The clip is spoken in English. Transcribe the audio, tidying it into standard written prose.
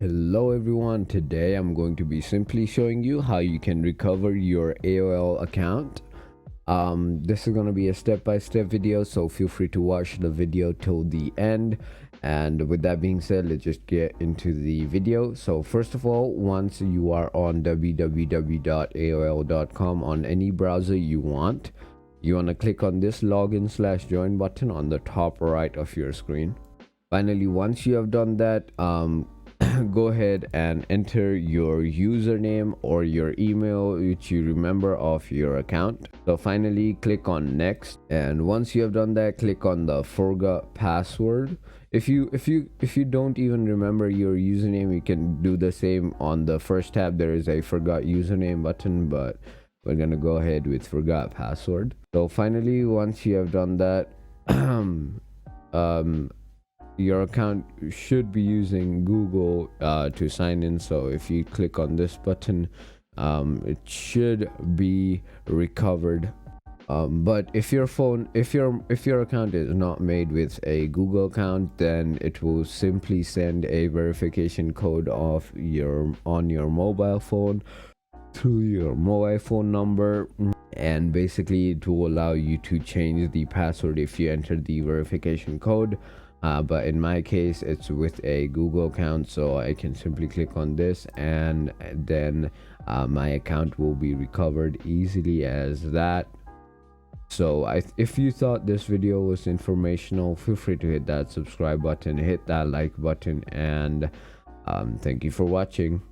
Hello everyone, today I'm going to be simply showing you how you can recover your AOL account. This is going to be a step-by-step video, so feel free to watch the video till the end. And with that being said, let's just get into the video. So first of all, once you are on www.aol.com on any browser you want to click on this login/join button on the top right of your screen. Finally, once you have done that, go ahead and enter your username or your email which you remember of your account. So finally click on next, and once you have done that, click on the forgot password. If you don't even remember your username, you can do the same. On the first tab there is a forgot username button, but we're gonna go ahead with forgot password. So finally, once you have done that, your account should be using Google to sign in. So if you click on this button, it should be recovered. But if your account is not made with a Google account, then it will simply send a verification code on your mobile phone to your mobile phone number, and basically it will allow you to change the password if you enter the verification code. But in my case, it's with a Google account, so I can simply click on this, and then my account will be recovered easily as that. So if you thought this video was informational, feel free to hit that subscribe button, hit that like button, and thank you for watching.